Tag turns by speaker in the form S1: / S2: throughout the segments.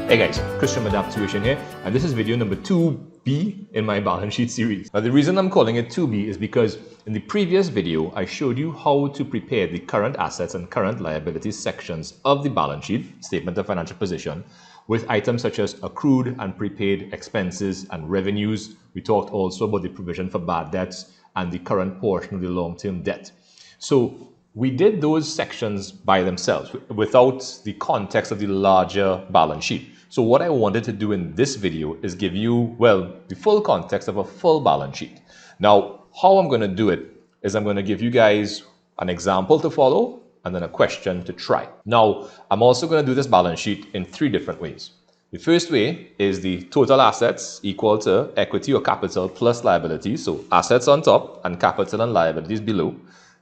S1: Hey guys, Christian Adaptation here, and this is video number 2B in my balance sheet series. Now the reason I'm calling it 2B is because in the previous video I showed you how to prepare the current assets and current liabilities sections of the balance sheet, statement of financial position, with items such as accrued and prepaid expenses and revenues. We talked also about the provision for bad debts and the current portion of the long-term debt. So we did those sections by themselves without the context of the larger balance sheet. So what I wanted to do in this video is give you, well, the full context of a full balance sheet. Now, how I'm going to do it is I'm going to give you guys an example to follow and then a question to try. Now, I'm also going to do this balance sheet in 3 different ways. The first way is the total assets equal to equity or capital plus liabilities. So assets on top and capital and liabilities below.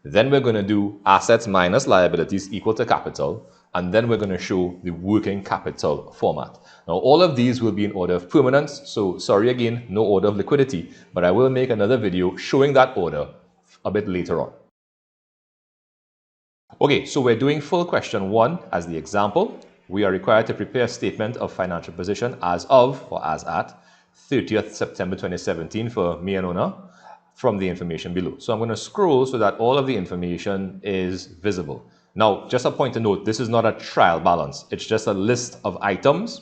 S1: Then we're going to do assets minus liabilities equal to capital. And then we're going to show the working capital format. Now, all of these will be in order of permanence. So sorry again, no order of liquidity, but I will make another video showing that order a bit later on. Okay, so we're doing full question 1 as the example. We are required to prepare a statement of financial position as of or as at 30th September 2017 for me and owner from the information below. So I'm going to scroll so that all of the information is visible. Now, just a point to note, this is not a trial balance. It's just a list of items.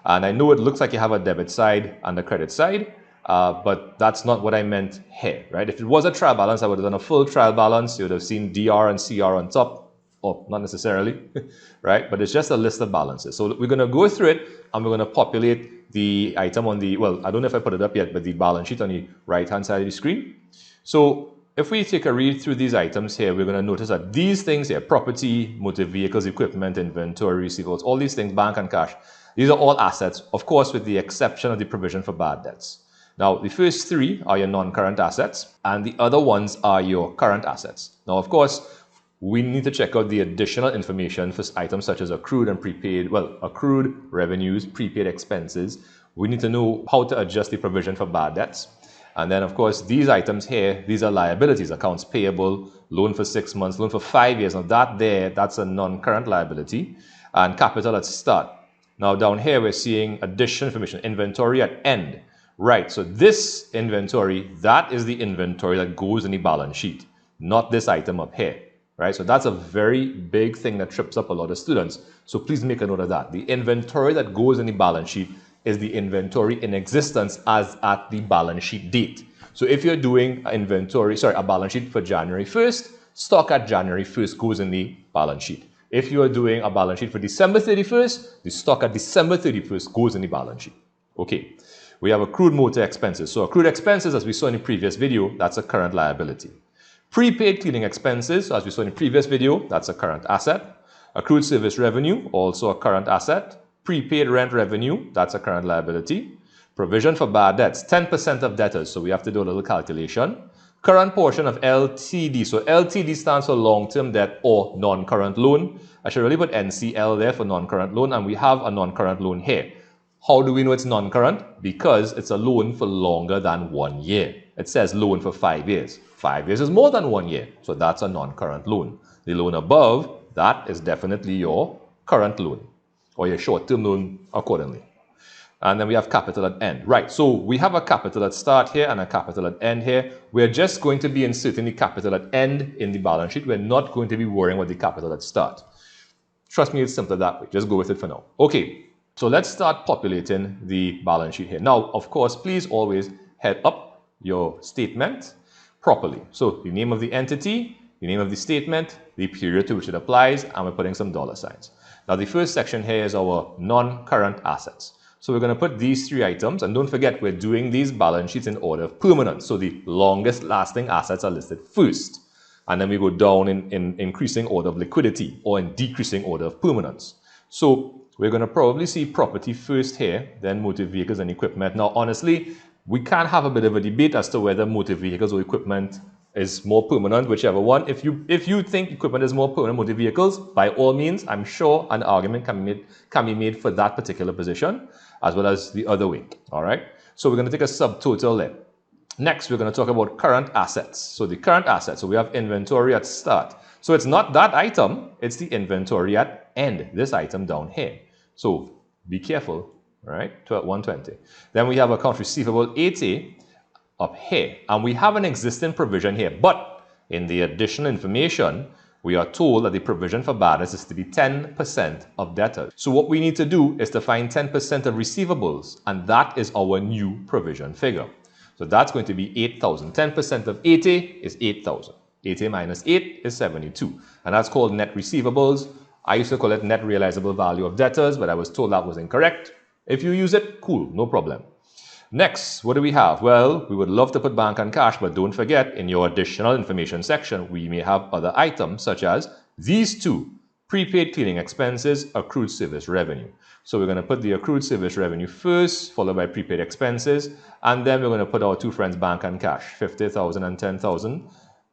S1: And I know it looks like you have a debit side and a credit side, but that's not what I meant here, right? If it was a trial balance, I would have done a full trial balance. You would have seen DR and CR on top, or not necessarily, right? But it's just a list of balances. So we're going to go through it and we're going to populate the item on the, well, I don't know if I put it up yet, but the balance sheet on the right-hand side of the screen. So if we take a read through these items here, we're going to notice that these things here, property, motor vehicles, equipment, inventory, receivables, all these things, bank and cash, these are all assets, of course, with the exception of the provision for bad debts. Now, the first 3 are your non-current assets, and the other ones are your current assets. Now, of course, we need to check out the additional information for items such as accrued and prepaid, well, accrued revenues, prepaid expenses. We need to know how to adjust the provision for bad debts. And then, of course, these items here, these are liabilities, accounts payable, loan for 6 months, loan for 5 years. Now, that's a non-current liability, and capital at start. Now, down here, we're seeing additional information, inventory at end. Right, so this inventory, that is the inventory that goes in the balance sheet, not this item up here. Right, so that's a very big thing that trips up a lot of students. So please make a note of that. The inventory that goes in the balance sheet is the inventory in existence as at the balance sheet date. So if you're doing a balance sheet for January 1st, stock at January 1st goes in the balance sheet. If you are doing a balance sheet for December 31st, the stock at December 31st goes in the balance sheet. Okay, we have accrued motor expenses. So accrued expenses, as we saw in the previous video, that's a current liability. Prepaid cleaning expenses, so as we saw in the previous video, that's a current asset. Accrued service revenue, also a current asset. Prepaid rent revenue, that's a current liability. Provision for bad debts, 10% of debtors, so we have to do a little calculation. Current portion of LTD, so LTD stands for long-term debt or non-current loan. I should really put NCL there for non-current loan, and we have a non-current loan here. How do we know it's non-current? Because it's a loan for longer than 1 year. It says loan for 5 years. 5 years is more than 1 year, so that's a non-current loan. The loan above, that is definitely your current loan, or your short-term loan accordingly. And then we have capital at end. Right, so we have a capital at start here and a capital at end here. We're just going to be inserting the capital at end in the balance sheet. We're not going to be worrying about the capital at start. Trust me, it's simpler that way. Just go with it for now. Okay, so let's start populating the balance sheet here. Now, of course, please always head up your statement properly. So the name of the entity, the name of the statement, the period to which it applies, and we're putting some dollar signs. Now the first section here is our non-current assets. So we're going to put these 3 items, and don't forget we're doing these balance sheets in order of permanence. So the longest lasting assets are listed first. And then we go down in increasing order of liquidity or in decreasing order of permanence. So we're going to probably see property first here, then motor vehicles and equipment. Now honestly, we can have a bit of a debate as to whether motor vehicles or equipment is more permanent, whichever one. If you think equipment is more permanent, motor vehicles, by all means, I'm sure an argument can be made for that particular position, as well as the other way. All right. So we're going to take a subtotal there. Next, we're going to talk about current assets. So the current assets. So we have inventory at start. So it's not that item; it's the inventory at end. This item down here. So Be careful, right? 120. Then we have accounts receivable 80 up here. And we have an existing provision here. But in the additional information, we are told that the provision for bad debts is to be 10% of debtors. So what we need to do is to find 10% of receivables. And that is our new provision figure. So that's going to be 8,000. 10% of 80 is 8,000. 80 minus 8 is 72. And that's called net receivables. I used to call it net realizable value of debtors, but I was told that was incorrect. If you use it, cool, no problem. Next, what do we have? Well, we would love to put bank and cash, but don't forget, in your additional information section, we may have other items such as these two: prepaid cleaning expenses, accrued service revenue. So we're going to put the accrued service revenue first, followed by prepaid expenses, and then we're going to put our two friends bank and cash, 50,000 and 10,000.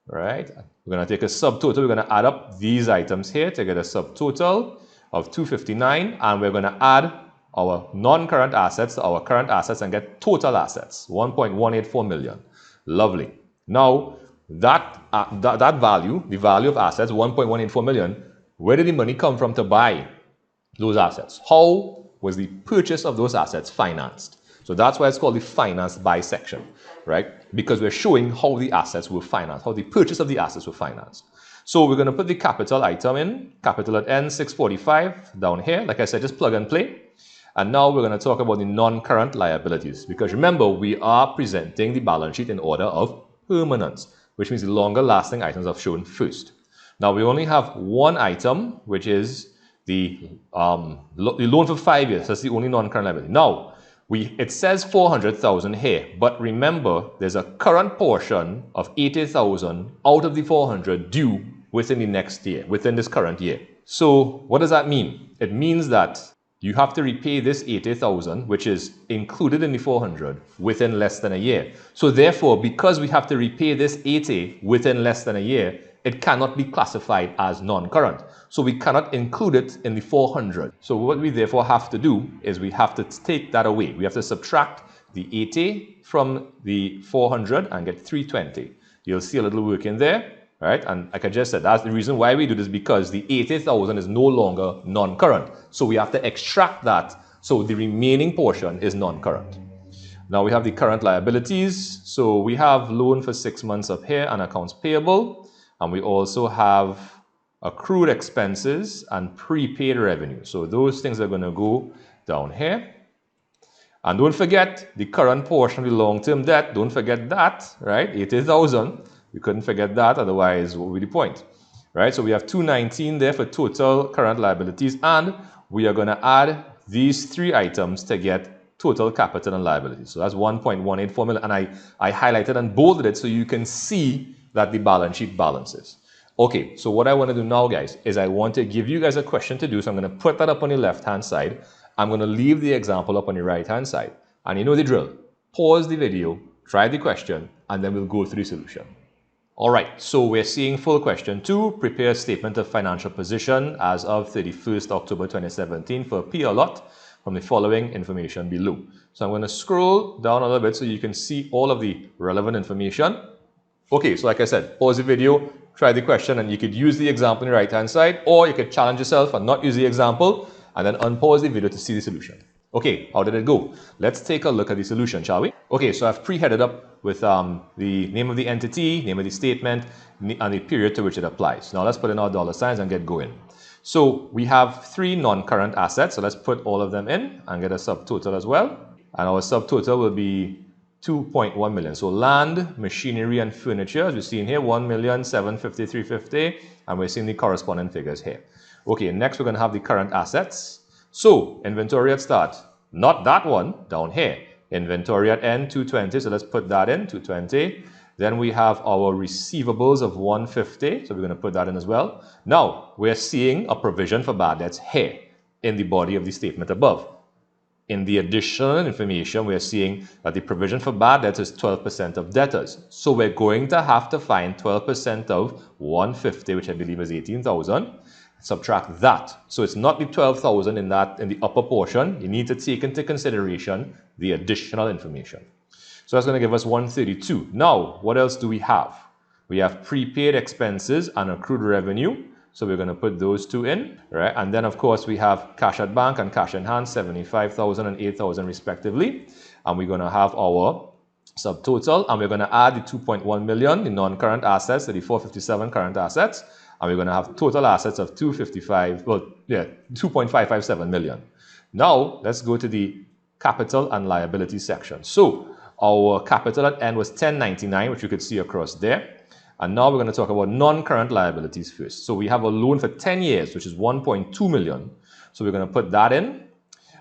S1: Right? We're going to take a subtotal. We're going to add up these items here to get a subtotal of 259, and we're going to add our non-current assets to our current assets and get total assets, 1.184 million. Lovely. Now, that value, the value of assets, 1.184 million, where did the money come from to buy those assets? How was the purchase of those assets financed? So that's why it's called the finance by section, right? Because we're showing how the assets were financed, how the purchase of the assets were financed. So we're going to put the capital item in, capital at N, 645 down here. Like I said, just plug and play. And now we're going to talk about the non-current liabilities, because remember, we are presenting the balance sheet in order of permanence, which means the longer lasting items are shown first. Now we only have one item, which is the loan for 5 years. That's the only non-current liability. Now, it says 400,000 here, but remember, there's a current portion of 80,000 out of the 400 due within the next year, within this current year. So what does that mean? It means that you have to repay this 80,000, which is included in the 400, within less than a year. So therefore, because we have to repay this 80 within less than a year, it cannot be classified as non-current. So we cannot include it in the 400. So what we therefore have to do is we have to take that away. We have to subtract the 80 from the 400 and get 320. You'll see a little work in there. Right? And like I just said, that's the reason why we do this, because the 80,000 is no longer non-current. So we have to extract that. So the remaining portion is non-current. Now we have the current liabilities. So we have loan for 6 months up here and accounts payable. And we also have accrued expenses and prepaid revenue. So those things are going to go down here. And don't forget the current portion of the long-term debt. Don't forget that, right? 80,000. You couldn't forget that, otherwise what would be the point? Right? So we have 219 there for total current liabilities, and we are going to add these three items to get total capital and liabilities. So that's 1.184 million, and I highlighted and bolded it so you can see that the balance sheet balances. Okay, so what I want to do now, guys, is I want to give you guys a question to do. So I'm going to put that up on the left-hand side. I'm going to leave the example up on the right-hand side. And you know the drill. Pause the video, try the question, and then we'll go through the solution. All right, so we're seeing full question 2, prepare a statement of financial position as of 31st October 2017 for a PR lot from the following information below. So I'm going to scroll down a little bit so you can see all of the relevant information. Okay, so like I said, pause the video, try the question, and you could use the example on the right-hand side, or you could challenge yourself and not use the example, and then unpause the video to see the solution. Okay, how did it go? Let's take a look at the solution, shall we? Okay, so I've pre-headed up with the name of the entity, name of the statement, and the period to which it applies. Now let's put in our dollar signs and get going. So we have 3 non-current assets, so let's put all of them in and get a subtotal as well. And our subtotal will be 2.1 million. So land, machinery, and furniture, as we see in here, 1,753,50, and we're seeing the corresponding figures here. Okay, next we're going to have the current assets. So, inventory at start, not that one, down here. Inventory at end, 220, so let's put that in, 220. Then we have our receivables of 150, so we're going to put that in as well. Now, we're seeing a provision for bad debts here in the body of the statement above. In the additional information, we're seeing that the provision for bad debts is 12% of debtors. So we're going to have to find 12% of 150, which I believe is 18,000. Subtract that. So it's not the 12,000 in the upper portion. You need to take into consideration the additional information. So that's going to give us 132. Now, what else do we have? We have prepaid expenses and accrued revenue. So we're going to put those two in, right? And then, of course, we have cash at bank and cash in hand, 75,000 and 8,000 respectively. And we're going to have our subtotal, and we're going to add the 2.1 million, the non-current assets, to the 457 current assets. And we're going to have total assets of 2.557 million. Now, let's go to the capital and liability section. So, our capital at end was 1099, which you could see across there. And now we're going to talk about non-current liabilities first. So we have a loan for 10 years, which is 1.2 million. So we're going to put that in.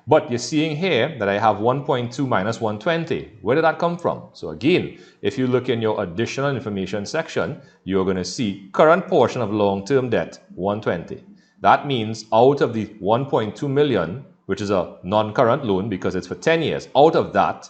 S1: But you're seeing here that I have 1.2 minus 120. Where did that come from? So again, if you look in your additional information section, you're going to see current portion of long-term debt, 120. That means out of the 1.2 million, which is a non-current loan because it's for 10 years, out of that,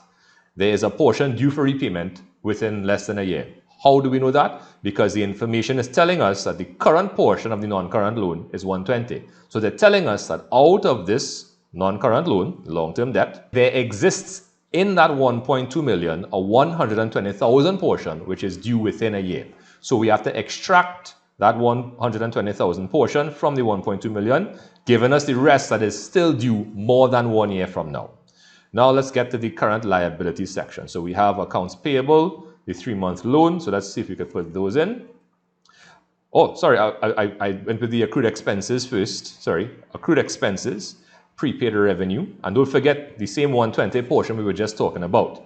S1: there is a portion due for repayment within less than a year. How do we know that? Because the information is telling us that the current portion of the non-current loan is 120. So they're telling us that out of this non-current loan, long-term debt, there exists in that 1.2 million a 120,000 portion which is due within a year. So we have to extract that 120,000 portion from the 1.2 million, giving us the rest that is still due more than 1 year from now. Now let's get to the current liability section. So we have accounts payable, the 3-month loan. So let's see if we could put those in. Oh, sorry, I went with the accrued expenses first. Sorry, accrued expenses, prepaid revenue. And don't forget the same 120 portion we were just talking about.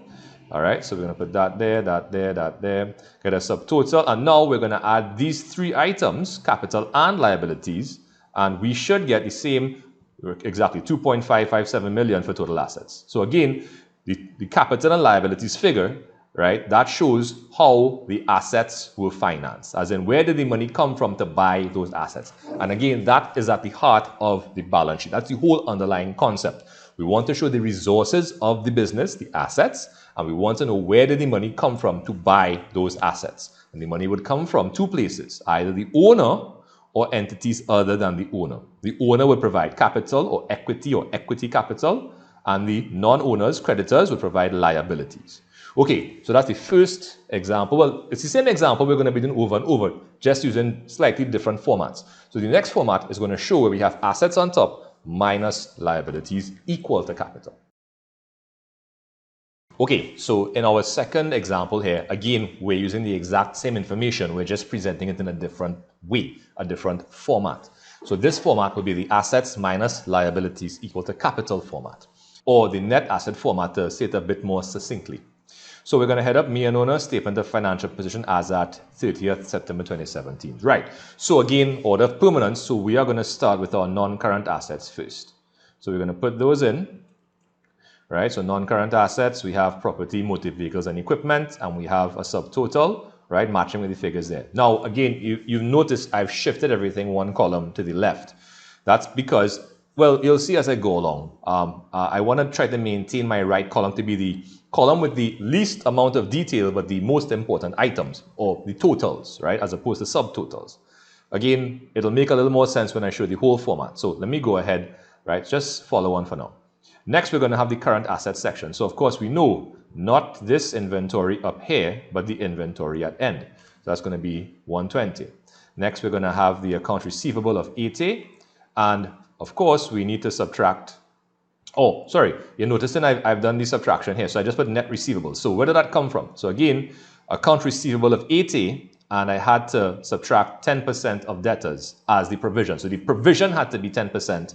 S1: All right, so we're going to put that there, that there, that there. Get a subtotal. And now we're going to add these 3 items, capital and liabilities. And we should get the same, exactly 2.557 million for total assets. So again, the capital and liabilities figure, right, that shows how the assets were financed, as in where did the money come from to buy those assets. And again, that is at the heart of the balance sheet. That's the whole underlying concept. We want to show the resources of the business, the assets, and we want to know where did the money come from to buy those assets. And the money would come from 2 places, either the owner or entities other than the owner. The owner would provide capital or equity capital, and the non-owners, creditors, would provide liabilities. Okay, so that's the first example. Well, it's the same example we're going to be doing over and over, just using slightly different formats. So the next format is going to show where we have assets on top minus liabilities equal to capital. Okay, so in our second example here, again, we're using the exact same information. We're just presenting it in a different way, a different format. So this format will be the assets minus liabilities equal to capital format, or the net asset format to say it a bit more succinctly. So we're going to head up me and owner statement of financial position as at 30th September 2017. Right. So again, order of permanence. So we are going to start with our non-current assets first. So we're going to put those in. Right. So non-current assets, we have property, motor vehicles, and equipment, and we have a subtotal, right, matching with the figures there. Now, again, you've noticed I've shifted everything 1 column to the left. That's because, well, you'll see as I go along. I want to try to maintain my right column to be the column with the least amount of detail, but the most important items, or the totals, right, as opposed to subtotals. Again, it'll make a little more sense when I show the whole format. So let me go ahead, right, just follow on for now. Next, we're going to have the current assets section. So, of course, we know not this inventory up here, but the inventory at end. So that's going to be 120. Next, we're going to have the account receivable of 80. And, of course, we need to subtract. Oh, sorry. You're noticing I've done the subtraction here. So I just put net receivables. So where did that come from? So, again, account receivable of 80. And I had to subtract 10% of debtors as the provision. So the provision had to be 10%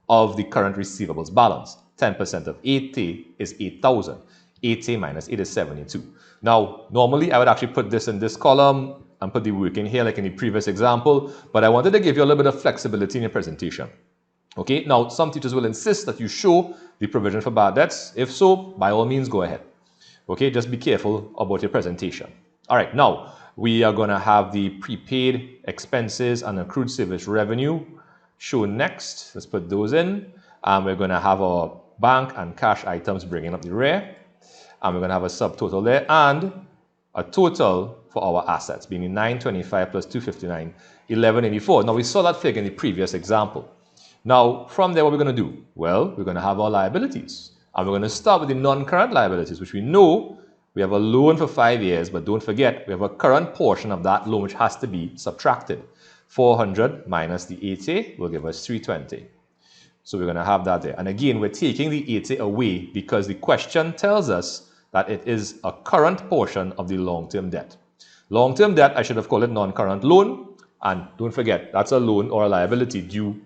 S1: of the current receivables balance. 10% of 80 is 8,000. 80 minus 8 is 72. Now, normally I would actually put this in this column and put the working here like in the previous example, but I wanted to give you a little bit of flexibility in your presentation. Okay, now some teachers will insist that you show the provision for bad debts. If so, by all means, go ahead. Okay, just be careful about your presentation. All right, now we are going to have the prepaid expenses and accrued service revenue shown next. Let's put those in. And we're going to have our bank and cash items bringing up the rear. And we're going to have a subtotal there and a total for our assets, being 925 plus 259, 1184. Now, we saw that figure in the previous example. Now, from there, what we're going to do? Well, we're going to have our liabilities. And we're going to start with the non-current liabilities, which we know we have a loan for 5 years, but don't forget, we have a current portion of that loan which has to be subtracted. 400 minus the 80 will give us 320. So we're going to have that there. And again, we're taking the 80 away because the question tells us that it is a current portion of the long-term debt. Long-term debt, I should have called it non-current loan. And don't forget, that's a loan or a liability due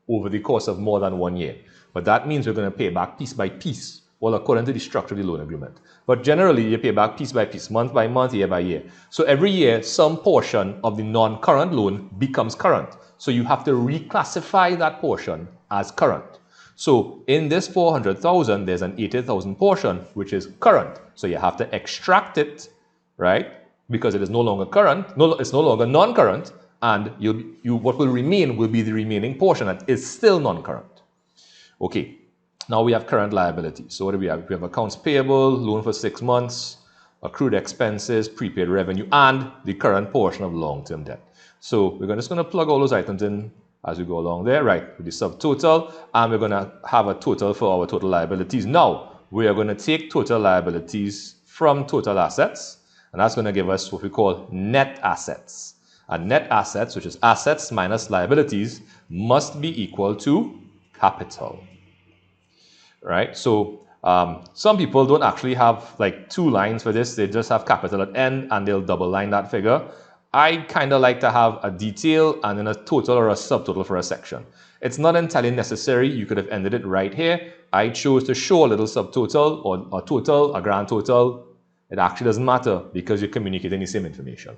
S1: over the course of more than 1 year. But that means we're going to pay back piece by piece, well, according to the structure of the loan agreement. But generally, you pay back piece by piece, month by month, year by year. So every year, some portion of the non-current loan becomes current. So you have to reclassify that portion as current. So in this 400,000, there's an 80,000 portion, which is current. So you have to extract it, right? Because it is no longer current, it's no longer non-current, and what will remain will be the remaining portion that is still non-current. Okay, now we have current liabilities. So what do we have? We have accounts payable, loan for 6 months, accrued expenses, prepaid revenue, and the current portion of long-term debt. So we're just going to plug all those items in as we go along there, right, with the subtotal, and we're going to have a total for our total liabilities. Now, we are going to take total liabilities from total assets, and that's going to give us what we call net assets. And net assets, which is assets minus liabilities, must be equal to capital, right? So some people don't actually have like 2 lines for this. They just have capital at end, and they'll double line that figure. I kind of like to have a detail and then a total or a subtotal for a section. It's not entirely necessary. You could have ended it right here. I chose to show a little subtotal or a total, a grand total. It actually doesn't matter because you're communicating the same information.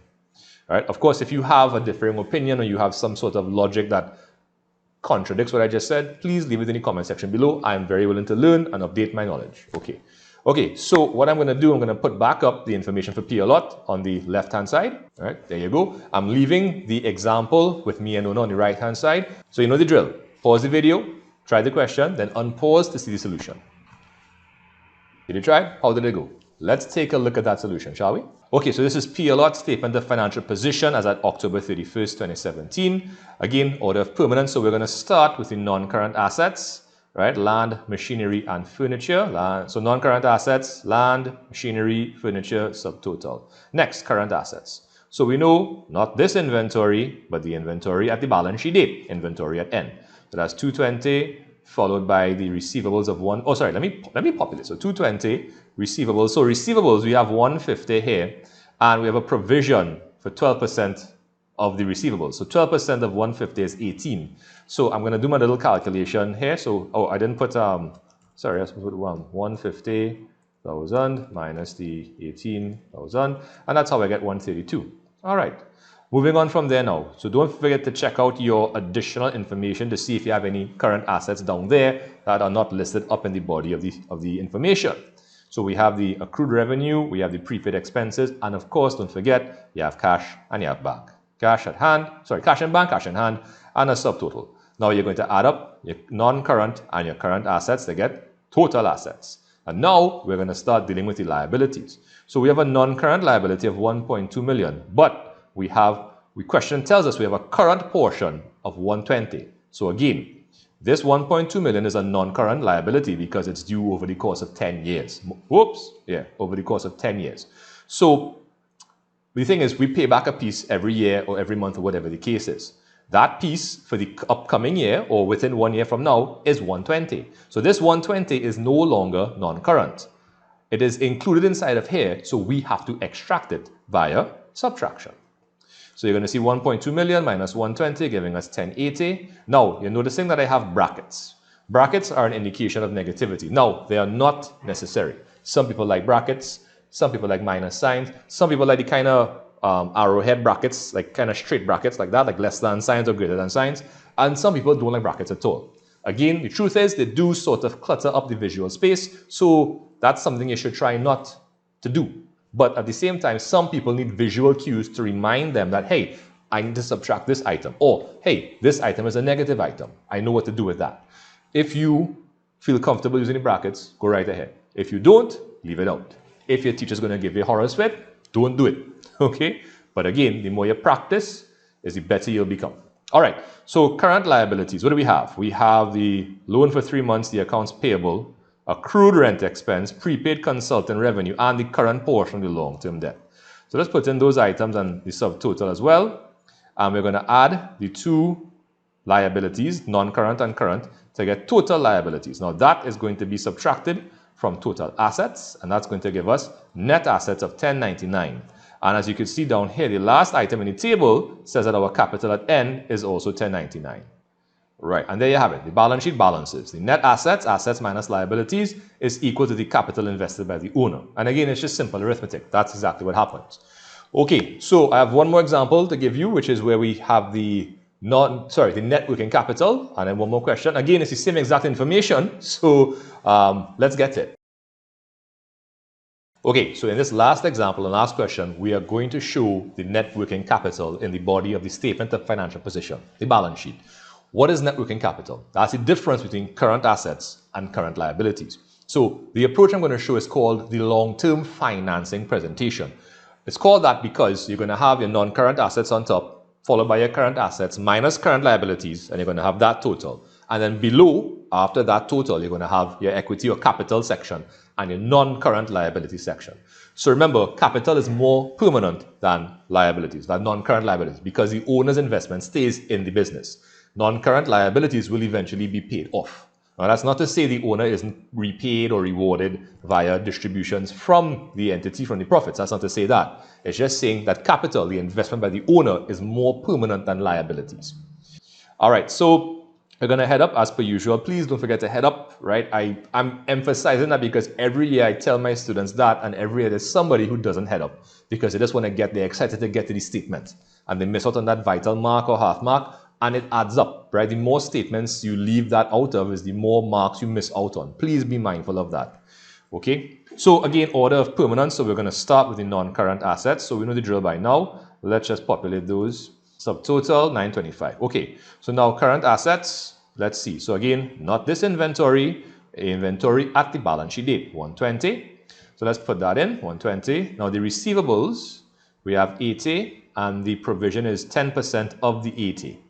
S1: All right? Of course, if you have a differing opinion or you have some sort of logic that contradicts what I just said, please leave it in the comment section below. I am very willing to learn and update my knowledge. Okay, so what I'm going to do, I'm going to put back up the information for P a lot on the left-hand side. All right, there you go. I'm leaving the example with me and Ona on the right-hand side. So you know the drill. Pause the video, try the question, then unpause to see the solution. Did you try? How did it go? Let's take a look at that solution, shall we? Okay, so this is P a lot, statement of financial position as at October 31st, 2017. Again, order of permanence. So we're going to start with the non-current assets. Right, land, machinery, and furniture. So non-current assets, land, machinery, furniture, subtotal. Next, current assets. So we know not this inventory, but the inventory at the balance sheet date, inventory at end. So that's 220 followed by the receivables of one. Oh, sorry, let me populate. So 220 receivables. So receivables, we have 150 here, and we have a provision for 12% of the receivables. So 12% of 150 is 18. So I'm going to do my little calculation here. So, I didn't put, sorry, I supposed to put 150,000 minus the 18,000. And that's how I get 132. All right. Moving on from there now. So don't forget to check out your additional information to see if you have any current assets down there that are not listed up in the body of the information. So we have the accrued revenue, we have the prepaid expenses, and of course, don't forget, you have cash and you have bank. Cash at hand, sorry, cash in bank, cash in hand, and a subtotal. Now you're going to add up your non-current and your current assets to get total assets. And now we're going to start dealing with the liabilities. So we have a non-current liability of 1.2 million, but question tells us we have a current portion of 120. So again, this 1.2 million is a non-current liability because it's due over the course of 10 years. Whoops, yeah, over the course of 10 years. So the thing is, we pay back a piece every year or every month or whatever the case is. That piece for the upcoming year or within 1 year from now is 120. So this 120 is no longer non-current. It is included inside of here, so we have to extract it via subtraction. So you're going to see 1.2 million minus 120 giving us 1080. Now, you're noticing that I have brackets. Brackets are an indication of negativity. Now, they are not necessary. Some people like brackets. Some people like minus signs. Some people like the kind of arrowhead brackets, like kind of straight brackets like that, like less than signs or greater than signs. And some people don't like brackets at all. Again, the truth is they do sort of clutter up the visual space. So that's something you should try not to do. But at the same time, some people need visual cues to remind them that, hey, I need to subtract this item. Or, hey, this item is a negative item. I know what to do with that. If you feel comfortable using the brackets, go right ahead. If you don't, leave it out. If your teacher's going to give you a horror sweat, don't do it, okay? But again, the more you practice, is the better you'll become. All right, so current liabilities, what do we have? We have the loan for 3 months, the accounts payable, accrued rent expense, prepaid consultant revenue, and the current portion of the long-term debt. So let's put in those items and the subtotal as well. and we're going to add the two liabilities, non-current and current, to get total liabilities. Now that is going to be subtracted from total assets, and that's going to give us net assets of 1099. And as you can see down here, the last item in the table says that our capital at N is also 1099. Right, and there you have it. The balance sheet balances. The net assets, assets minus liabilities, is equal to the capital invested by the owner. And again, it's just simple arithmetic. That's exactly what happens. Okay, so I have one more example to give you, which is where we have the net working capital, and then one more question. Again, it's the same exact information, so let's get it. Okay, so in this last example and last question, we are going to show the net working capital in the body of the statement of financial position, the balance sheet. What is net working capital? That's the difference between current assets and current liabilities. So the approach I'm going to show is called the long-term financing presentation. It's called that because you're going to have your non-current assets on top, followed by your current assets minus current liabilities, and you're going to have that total. And then below, after that total, you're going to have your equity or capital section and your non-current liability section. So remember, capital is more permanent than liabilities, than non-current liabilities, because the owner's investment stays in the business. Non-current liabilities will eventually be paid off. Now, that's not to say the owner isn't repaid or rewarded via distributions from the entity, from the profits. That's not to say that. It's just saying that capital, the investment by the owner, is more permanent than liabilities. All right, so we're going to head up as per usual. Please don't forget to head up, right? I'm emphasizing that because every year I tell my students that, and every year there's somebody who doesn't head up because they just want to they're excited to get to the statement, and they miss out on that vital mark or half mark. And it adds up, right? The more statements you leave that out of is the more marks you miss out on. Please be mindful of that. Okay? So again, order of permanence. So we're going to start with the non-current assets. So we know the drill by now. Let's just populate those. Subtotal 925. Okay. So now current assets. Let's see. So again, not this inventory. Inventory at the balance sheet date 120. So let's put that in 120. Now the receivables, we have 80, and the provision is 10% of the 80.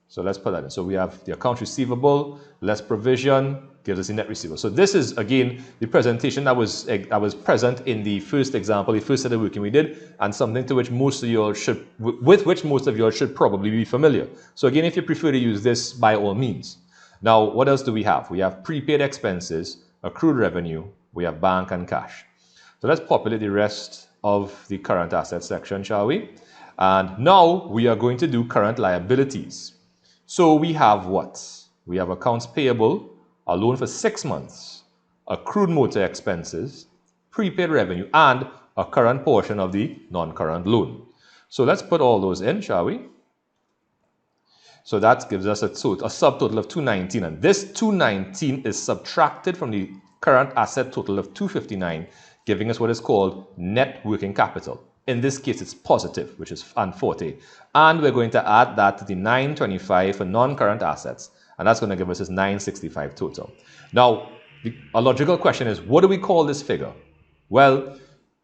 S1: So let's put that in. So we have the accounts receivable, less provision, gives us the net receivable. So this is, again, the presentation that was present in the first example, the first set of working we did, and something to which most of you all should, with which most of you all should probably be familiar. So again, if you prefer to use this, by all means. Now, what else do we have? We have prepaid expenses, accrued revenue, we have bank and cash. So let's populate the rest of the current assets section, shall we? And now we are going to do current liabilities. So we have what? We have accounts payable, a loan for 6 months, accrued motor expenses, prepaid revenue, and a current portion of the non-current loan. So let's put all those in, shall we? So that gives us a subtotal of 219, and this 219 is subtracted from the current asset total of 259, giving us what is called net working capital. In this case, it's positive, which is 40. And we're going to add that to the 925 for non-current assets. And that's going to give us this 965 total. Now, a logical question is, what do we call this figure? Well,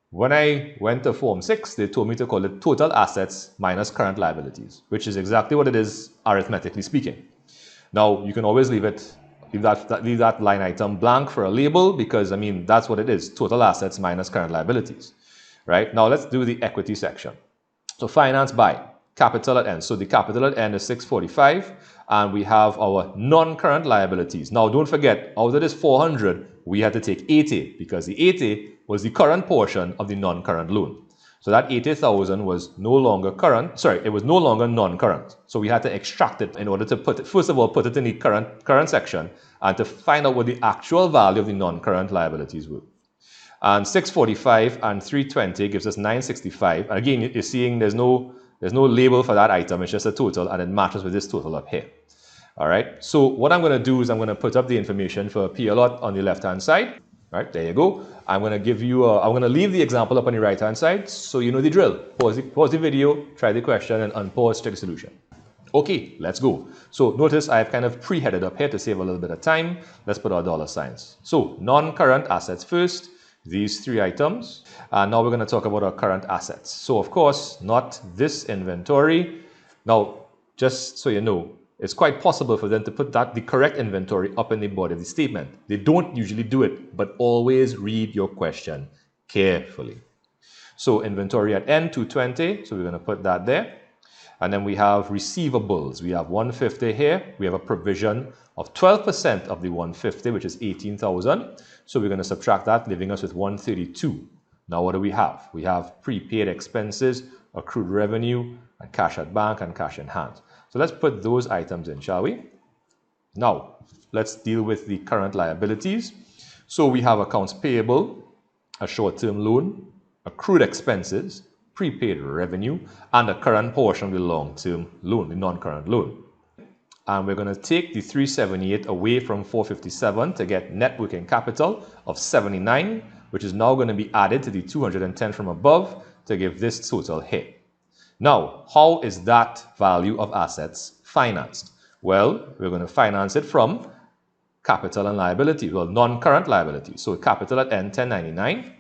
S1: when I went to Form 6, they told me to call it total assets minus current liabilities, which is exactly what it is, arithmetically speaking. Now, you can always leave that line item blank for a label because, I mean, that's what it is, total assets minus current liabilities. Right? Now let's do the equity section. So finance by capital at N. So the capital at N is 645, and we have our non-current liabilities. Now don't forget, out of this 400, we had to take 80 because the 80 was the current portion of the non-current loan. So that 80,000 was no longer current. Sorry, it was no longer non-current. So we had to extract it in order to put it, first of all, put it in the current section and to find out what the actual value of the non-current liabilities were. And 645 and 320 gives us 965. And again, you're seeing there's no label for that item. It's just a total, and it matches with this total up here. All right. So what I'm going to do is I'm going to put up the information for PLOT on the left-hand side. All right. There you go. I'm going to give you. I'm going to leave the example up on the right-hand side, so you know the drill. Pause the video, try the question, and unpause, check the solution. Okay, let's go. So notice I've kind of pre-headed up here to save a little bit of time. Let's put our dollar signs. So non-current assets first. These 3 items. And now we're going to talk about our current assets. So of course, not this inventory. Now, just so you know, it's quite possible for them to put the correct inventory up in the body of the statement. They don't usually do it, but always read your question carefully. So inventory at N, 220. So we're going to put that there. And then we have receivables. We have 150 here. We have a provision of 12% of the 150, which is 18,000. So we're going to subtract that, leaving us with 132. Now what do we have? We have prepaid expenses, accrued revenue, and cash at bank and cash in hand. So let's put those items in, shall we? Now, let's deal with the current liabilities. So we have accounts payable, a short-term loan, accrued expenses, prepaid revenue, and the current portion of the long-term loan, the non-current loan. And we're going to take the 378 away from 457 to get net working capital of 79, which is now going to be added to the 210 from above to give this total here. Now, how is that value of assets financed? Well, we're going to finance it from capital and liability, well, non-current liability. So capital at end 1099.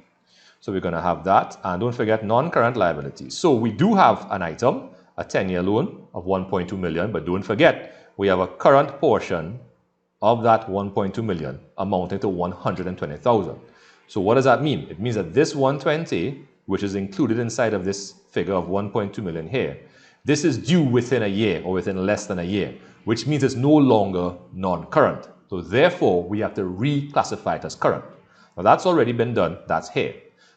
S1: So we're going to have that. And don't forget non-current liabilities. So we do have an item, a 10-year loan of 1.2 million, but don't forget, we have a current portion of that 1.2 million amounting to 120,000. So what does that mean? It means that this 120, which is included inside of this figure of 1.2 million here, this is due within a year or within less than a year, which means it's no longer non-current. So therefore, we have to reclassify it as current. Now that's already been done, that's here.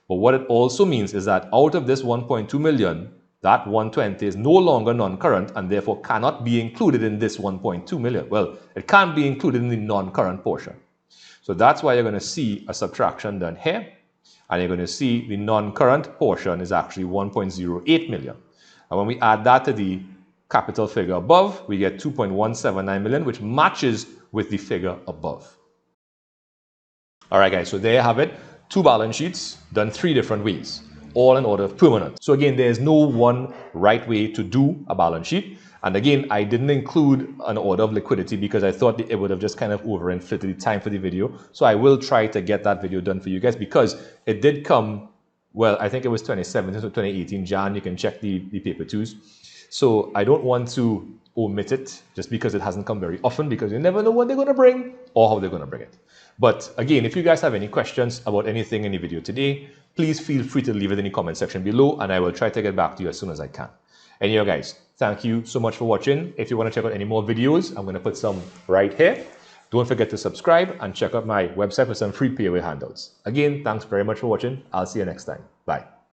S1: But what it also means is that out of this 1.2 million, that 120 is no longer non-current and therefore cannot be included in this 1.2 million. Well, it can't be included in the non-current portion. So that's why you're going to see a subtraction done here. And you're going to see the non-current portion is actually 1.08 million. And when we add that to the capital figure above, we get 2.179 million, which matches with the figure above. All right, guys, so there you have it. Two balance sheets done three different ways, all in order of permanence. So again, there's no one right way to do a balance sheet. And again, I didn't include an order of liquidity because I thought it would have just kind of overinflated the time for the video. So I will try to get that video done for you guys because it did come, well, I think it was 2017 to 2018 Jan. You can check the paper twos. So I don't want to omit it just because it hasn't come very often because you never know what they're going to bring or how they're going to bring it. But again, if you guys have any questions about anything in the video today, please feel free to leave it in the comment section below and I will try to get back to you as soon as I can. Anyway, guys, thank you so much for watching. If you want to check out any more videos, I'm going to put some right here. Don't forget to subscribe and check out my website for some free payaway handouts. Again, thanks very much for watching. I'll see you next time. Bye.